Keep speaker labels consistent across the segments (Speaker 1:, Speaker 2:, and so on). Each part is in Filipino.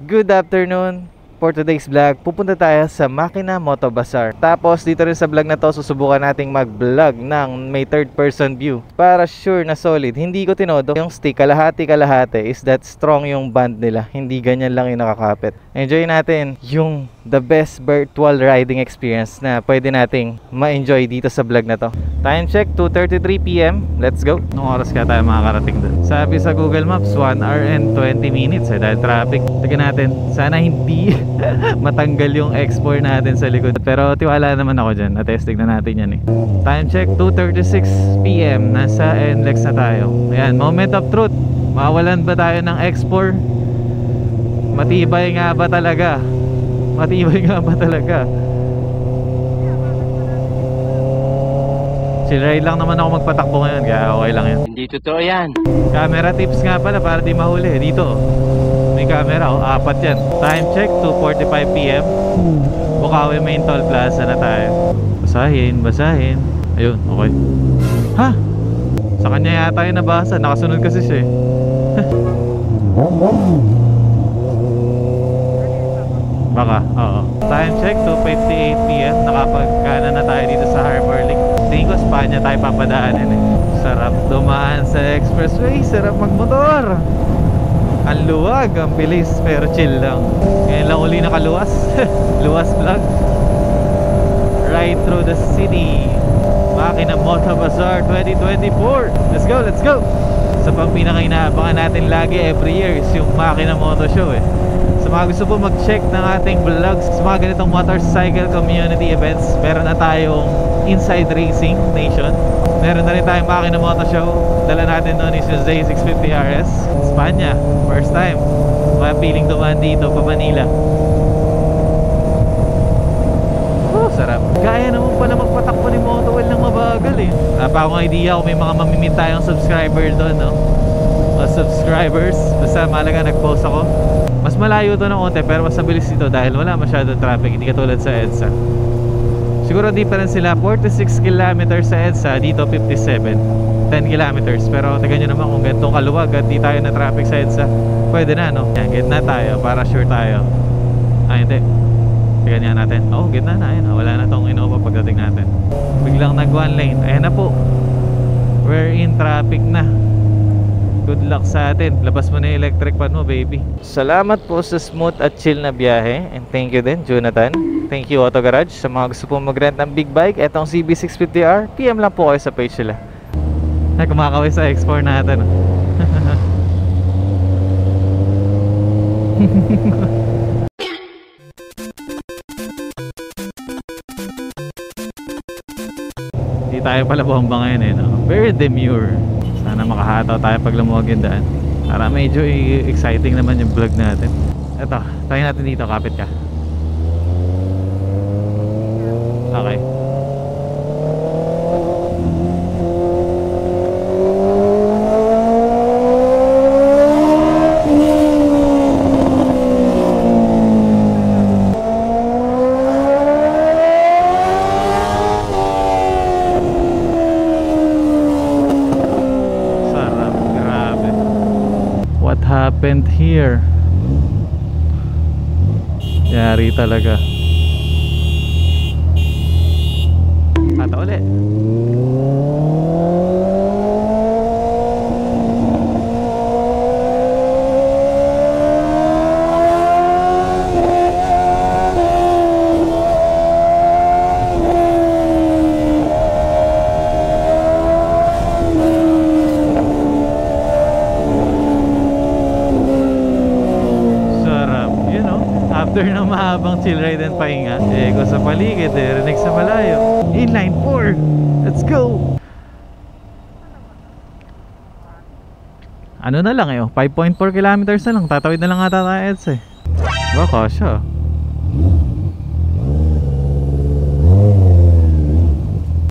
Speaker 1: Good afternoon. For today's vlog, pupunta tayo sa Makina Moto Bazaar. Tapos dito rin sa vlog na to, susubukan nating mag-vlog ng may third person view para sure na solid. Hindi ko tinodo yung stick, kalahati is that strong yung band nila. Hindi ganyan lang yung nakakapit. Enjoy natin yung the best virtual riding experience na pwede nating ma-enjoy dito sa vlog na to. Time check, 2:33 PM. Let's go. Anong oras kaya tayo makakarating doon? Sabi sa Google Maps, 1 hour and 20 minutes dahil traffic. Tignan natin. Sana hindi matanggal yung X4 natin sa likod. Pero tiwala naman ako dyan. Natesting na natin yan eh. Time check, 2:36 PM. Nasa NLEX na tayo. Ayan, moment of truth. Mawalan ba tayo ng X4? Matibay nga ba talaga? Matibay nga ba talaga? Chill ride lang naman ako magpatakbo ngayon, kaya okay lang yan.
Speaker 2: Hindi totoo yan.
Speaker 1: Camera tips nga pala para di mahuli. Dito may camera, 4 yan. Time check, 2:45 PM. Bukawi Main Toll Plaza na tayo. Basahin. Ayun, okay. Ha? Sa kanya yata yung nabasa. Nakasunod kasi siya eh. Baka, oo. Time check, 2:58 PM. Nakapagkana na tayo dito sa Harbor Link. Tingin ko Spanya tayo papadaanin eh. Sarap dumaan sa expressway. Sarap magmotor. Ang luwag, ang bilis, pero chill lang. Ngayon lang uli nakaluwas. Luwas vlog. Ride through the city. Makina Moto Bazaar 2024. Let's go. Sa pang pinaka-inaabangan natin lagi every year is yung Makina Moto Show eh. Sa mga gusto po mag-check ng ating vlogs sa mga ganitong motorcycle community events, meron na tayong Inside Racing Nation. Meron na rin tayong Makina Moto Show. Dala natin noon is yung Z650 RS Spanya, first time. Kaya piling dumaan dito pa Manila. Sarap. Kaya naman pala magpatakbo ni Motowell ng mabagal eh. Wala pa akong idea kung may mga mamimit tayong subscriber doon, no? O subscribers. Basta malaga nag-post ako. Mas malayo to ng konti pero mas mabilis ito dahil wala masyadong traffic. Hindi katulad sa EDSA. Siguro di pa rin sila 46 kilometers sa EDSA. Dito 57, 10 kilometers. Pero tignan nyo naman kung ganitong kaluwag at di tayo na traffic sa EDSA. Pwede na, no? Yan, gitna tayo para sure tayo. Hindi. Tignan nga natin. Gitna na. Ayan, wala na tong Innova pagdating natin. Biglang nag one lane. Ayan na po. We're in traffic na. Good luck sa atin. Labas mo na yung electric pan mo, baby. Salamat po sa smooth at chill na biyahe. And thank you din, Jonathan. Thank you, Auto Garage. Sa mga gusto pong mag-rent ng big bike, etong CB650R, PM lang po kayo sa page sila. Ay, kumakaway sa X4 natin. Hindi tayo pala bomba ngayon eh, no? Very demure. Sana makahataw tayo pag lumuwag yung daan. Para medyo exciting naman yung vlog natin. Eto, tayo natin dito, kapit ka. Okay. Happened here. Yari talaga. Ata ulit. After ng mahabang chill ride and pahinga, ko sa paligid, rinig sa malayo. Inline 4! Let's go! Ano na lang 5.4 kilometers na lang. Tatawid na lang ata tayo EDSA eh. Baka siya.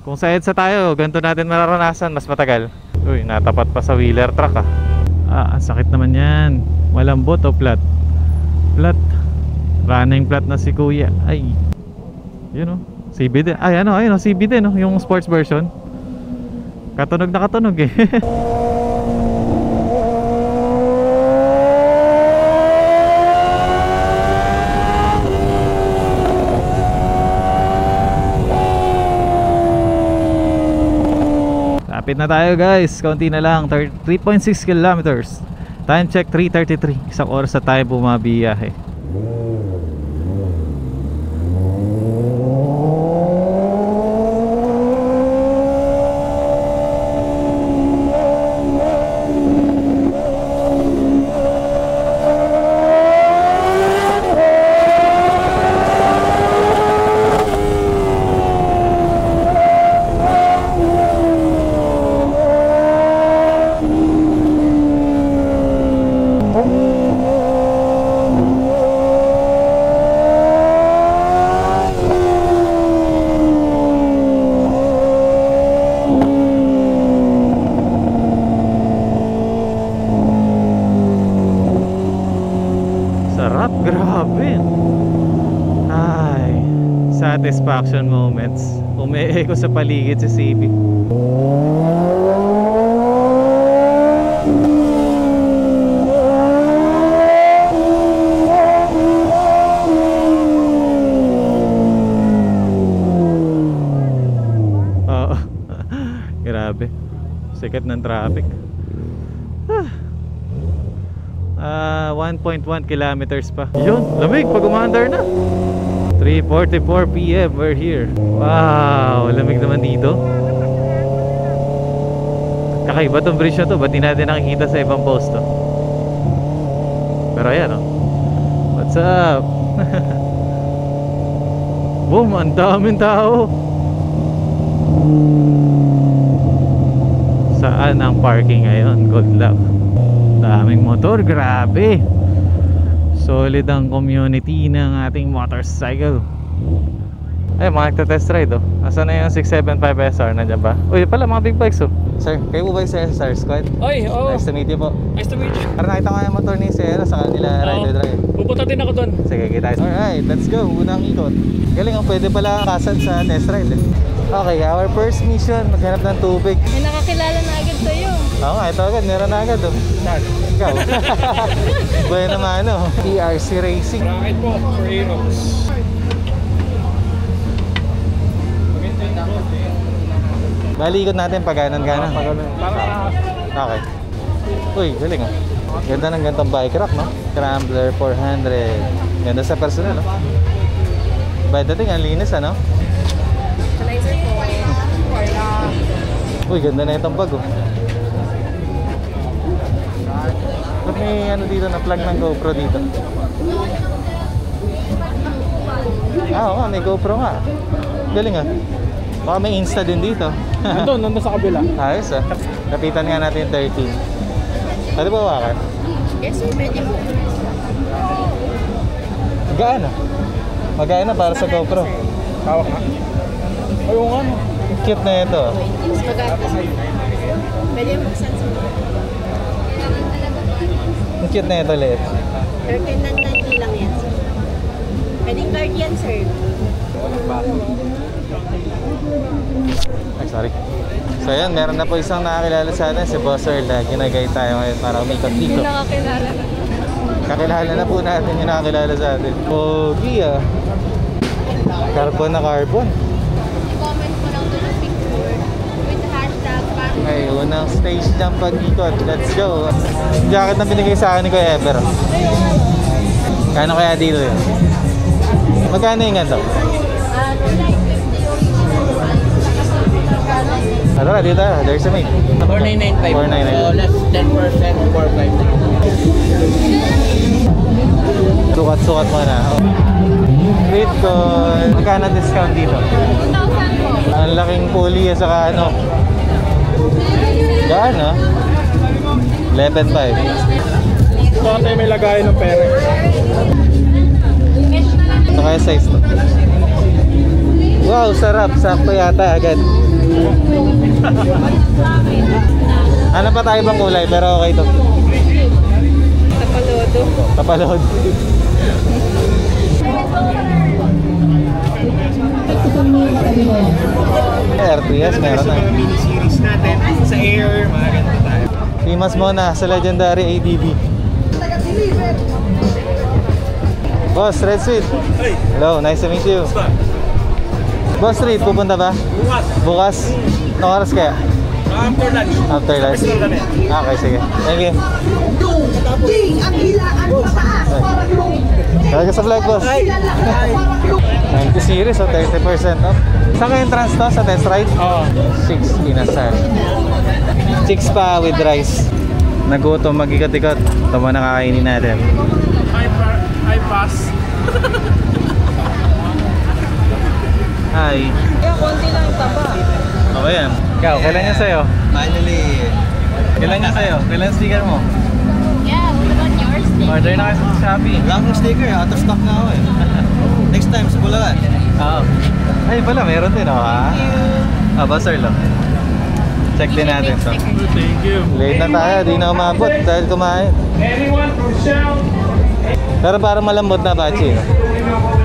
Speaker 1: Kung sa EDSA tayo, ganito natin mararanasan, mas matagal. Uy, natapat pa sa wheeler truck ah. Ang sakit naman yan. Malambot o flat? Flat. Running flat na si kuya. Ay, yun o, CB din. Ay, ayun o, CB din o, yung sports version. Katunog na katunog eh. Lapit na tayo guys, kaunti na lang. 3.6 kilometers. Time check 3:33. Isang oras na tayo bumabiyahe. Grabe. Ay, satisfaction moments. Ume-echo sa paligid si CB. Oo. Grabe. Sikat ng traffic. 1.1 kilometers pa. Yun, lamig pag umandar na. 3:44 PM, we're here. Wow, lamig naman dito. Kakaiba tong bridge na to. Ba't di natin nakikita sa ibang posto? Pero ayan, oh. What's up? Boom, ang daming tao. Saan ang parking ngayon? Good luck. Daming motor, grabe. Solid ang community ng ating motorcycle. Ay, mga nagta-test ride, oh. Asan na yung 675 SR? Nandiyan ba? Uy, pala mga big bikes, oh. Sir, kayo po ba yung SR Squad?
Speaker 2: Oy, oo.
Speaker 1: Nice to meet you po.
Speaker 2: Nice to meet you.
Speaker 1: Para nakita ko yung motor ni Sierra sa kanila ride drive.
Speaker 2: Pupunta din ako doon.
Speaker 1: Sige, kita. Alright, let's go. Unang ikot. Galing, oh, pwede pala kasan sa test ride, eh. Okay, our first mission, maghanap ng tubig.
Speaker 3: May nakakilala na agad sa'yo.
Speaker 1: Oo nga, ito agad, meron na agad, oh. Ikaw. Buhay naman, ano. PRC Racing.
Speaker 2: Rocket po, for Aerox.
Speaker 1: Bali, ikot natin pag ganon-ganon. Okay. Uy, galing, oh. Ganda ng gantong bike rack, no? Scrambler 400. Ganda sa personal, no? By the thing, ang linis, ano? Uy, ganda na itong bag, oh. Ba't may ano dito na plug ng GoPro dito? Ah, oo nga, may GoPro nga. Galing, ah. Baka may Insta din dito.
Speaker 2: Nandun sa kabila.
Speaker 1: Ayos, ah. Kapitan nga natin yung 13. Pwede ba wakan?
Speaker 3: Yes, pwede mo.
Speaker 1: Magaan, ah. Magaan na para sa GoPro.
Speaker 2: Hawak na. Ay, yung ano.
Speaker 1: Cute na ito.
Speaker 3: Mas maganda sa'yo. Pwede mo magsansin.
Speaker 1: Ang cute na ito, liit.
Speaker 3: 13.90 lang yan, sir. Pwedeng card yan, sir.
Speaker 1: Ay, sorry. So yan, meron na po isang nakakilala sa atin, si Boss Earl. Ginagay tayo ngayon para umikot dito.
Speaker 3: Hindi nakakilala na.
Speaker 1: Kakilala na po natin yung nakakilala sa atin. Pogi, ah. Carbon na carbon.
Speaker 3: I-comment mo lang doon ang picture with the hashtag parang
Speaker 1: Okay, unang stage ng pag-ikot. Let's go. Yung jacket na binigay sa akin ni Kuya Ever. Kano kaya dito yun? Magkano yung ganito? Ano na dito? There's a mate.
Speaker 2: 4995.
Speaker 1: 499.
Speaker 2: So, less 10% 459.
Speaker 1: Sukat-sukat mo na. Bitcoin. Magkano discount dito?
Speaker 3: 2,000 po.
Speaker 1: Ang laking pulley at saka ano. Gaan, no? 11.5.
Speaker 2: Baka tayo may lagayan ng pera.
Speaker 1: Ito kaya size to. Wow, sarap. Sakto yata agad. Ano pa tayo bang kulay? Pero okay to.
Speaker 3: Tapalodo.
Speaker 1: Tapalod. RTS meron na.
Speaker 2: Mini series natin sa air, mga ganito tayo.
Speaker 1: Pimas muna sa legendary ADB. Boss, Red Sweet. Hello, nice to meet you. Boss Street, pupunta ba?
Speaker 2: Bukas.
Speaker 1: Bukas? Anong oras kaya?
Speaker 2: After lunch.
Speaker 1: After lunch.
Speaker 2: Sa kami.
Speaker 1: Okay, sige. Thank you. Kaya sa vlog, boss. 90 series o 30% off. Saan ka entrance to? Sa test ride?
Speaker 2: Oo.
Speaker 1: 6 inasal. 6 pa with rice. Nagutom, mag-ikot-ikot. Ito mo nakakainin natin.
Speaker 2: I pass.
Speaker 1: Hi.
Speaker 3: Kaya konti lang yung taba.
Speaker 1: Okay yan. Ikaw, kailan yan sa'yo?
Speaker 2: Finally.
Speaker 1: Kailan yan sa'yo? Kailan sticker mo?
Speaker 3: Yeah, what about yours?
Speaker 1: Order na kayo sa Shopee.
Speaker 2: Wala akong sticker. Out of stock na ako eh. Next time, sa Bulacan.
Speaker 1: Oo. Ay pala, meron din oh ha? Sir lo. Check din natin to.
Speaker 2: Thank you.
Speaker 1: Late na tayo, di na umabot dahil kumain.
Speaker 2: Anyone from Shell?
Speaker 1: Pero parang malambot na bachi.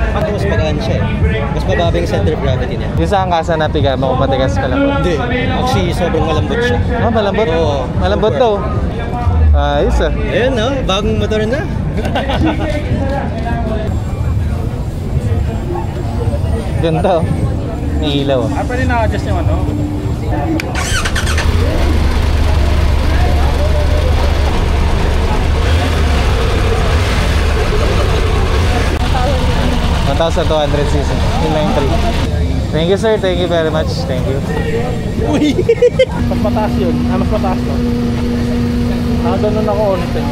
Speaker 2: Mas magaan siya eh. Mas mababa yung center of gravity niya.
Speaker 1: Yung sa angkasa na piga mo kung matigas ka lang.
Speaker 2: Hindi. Actually, sobrang malambot siya.
Speaker 1: Oh, malambot?
Speaker 2: Oo.
Speaker 1: Malambot daw. Ayos ah.
Speaker 2: Ayun no, bagong motor na.
Speaker 1: Ganda oh. May ilaw oh.
Speaker 2: Pwede na-adjust yung ano?
Speaker 1: $1,200cc. Inline 3. Thank you sir, thank you very much. Thank you.
Speaker 2: Uy! Mas mataas yun. Mas mataas no? Nakaganon ako ulit eh.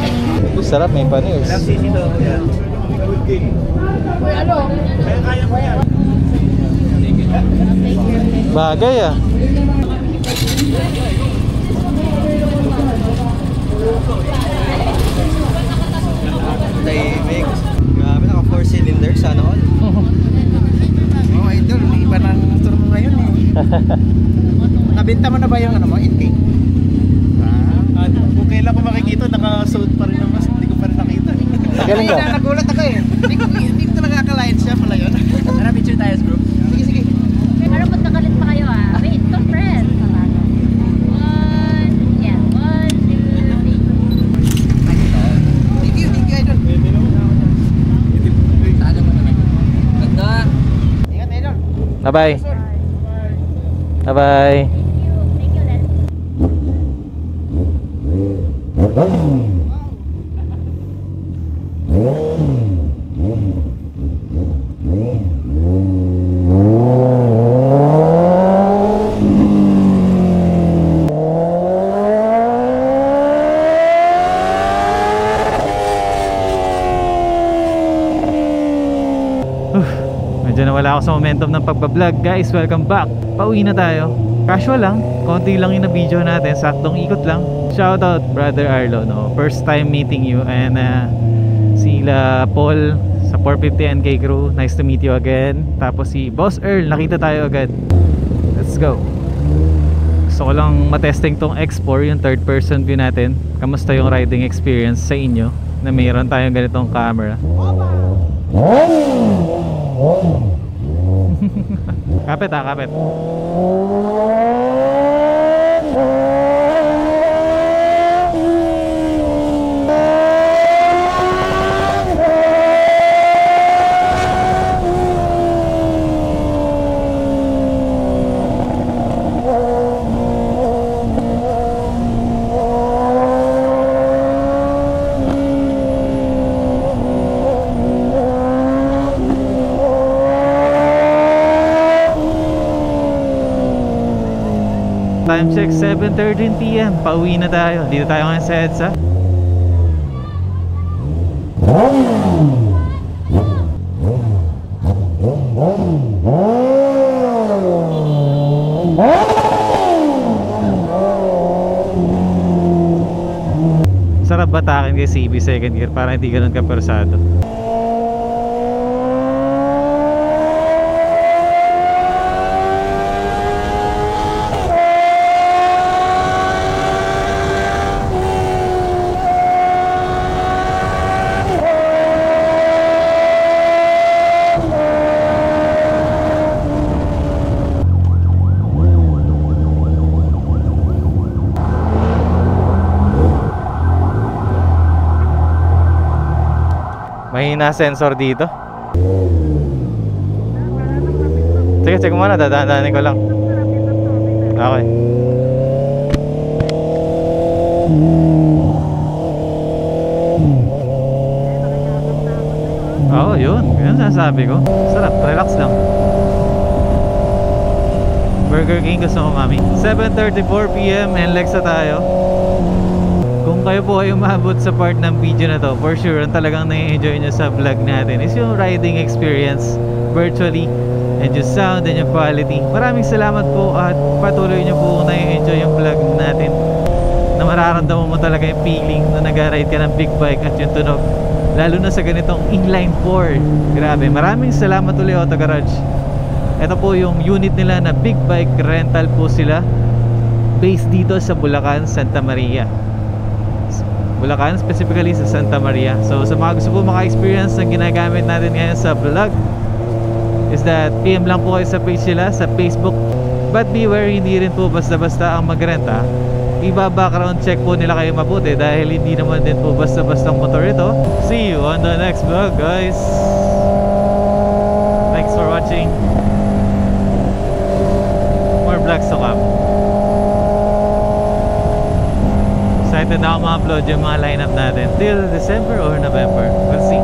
Speaker 1: Sarap, may panis.
Speaker 2: Ilang cc daw yan? Uy, ano? Kaya mo yan.
Speaker 1: Bagay ah.
Speaker 2: Tahimik. Grabe, naka 4 cylinder. Sana all. Oh, idol. Iba ng motor mo ngayon eh. Nabenta mo na ba yung ano mo? Intake? Kung kailan ko makikita, naka-suit pa rin naman. Hindi ko pa rin nakita.
Speaker 1: Galing ka?
Speaker 2: Nagulat ako eh. Hindi ko talaga akalain siya pala yun. Tara, picture tayo, bro. Sige, sige.
Speaker 3: Pero ba't nagalit pa kayo ah? Wait, to friend. One, yeah, 1, 2, 3.
Speaker 2: Thank you, idol. Ganda. Ingat, idol.
Speaker 1: Bye-bye. Bye-bye.
Speaker 3: Thank you, Len.
Speaker 1: Medyo nawala ako sa momentum ng pagbablog. Guys, welcome back. Pauwi na tayo. Casual lang, konti lang yung na-video natin. Saktong ikot lang. Shoutout Brother Arlo, no? First time meeting you. And sila Paul sa 450NK crew, nice to meet you again. Tapos si Boss Earl, nakita tayo agad. Let's go. Gusto ko lang matesting tong X4, yung third person view natin. Kamusta yung riding experience sa inyo na mayroon tayong ganitong camera. Kapit ah, kapit. Time check 7:13 PM. Pauwi na tayo. Dito tayo ngayon sa EDSA. Sarap batakin kay CB second gear para hindi ganun kapersado. Mahina sensor dito. Sige, check mo muna. Dadaanin ko lang. Okay. Oo, yun sinasabi ko. Sarap, relax lang. Burger King gusto ko, mami. 7:34 PM, NLEX na tayo. Kung kayo po ay umabot sa part ng video na to, for sure, ang talagang nai-enjoy nyo sa vlog natin is yung riding experience virtually, and yung sound and yung quality. Maraming salamat po at patuloy nyo po kung nai-enjoy yung vlog natin, na mararamdaman mo talaga yung feeling na nag-ride ka ng big bike at yung tunog, lalo na sa ganitong inline 4. Grabe, maraming salamat ulit, Auto Garage. Ito po yung unit nila na big bike rental po sila, based dito sa Bulacan, Santa Maria. Bulacan, specifically sa Santa Maria. So sa mga gusto po maka-experience ng ginagamit natin ngayon sa vlog, is that PM lang po kayo sa page sila sa Facebook. But beware, hindi rin po basta-basta ang magrenta. Iba-background check po nila kayo mabuti, dahil hindi naman din po basta-basta ang motor ito. See you on the next vlog, guys. Thanks for watching. More vlogs to come. Excited na ako ma-upload yung mga lineup natin till December or November. We'll see.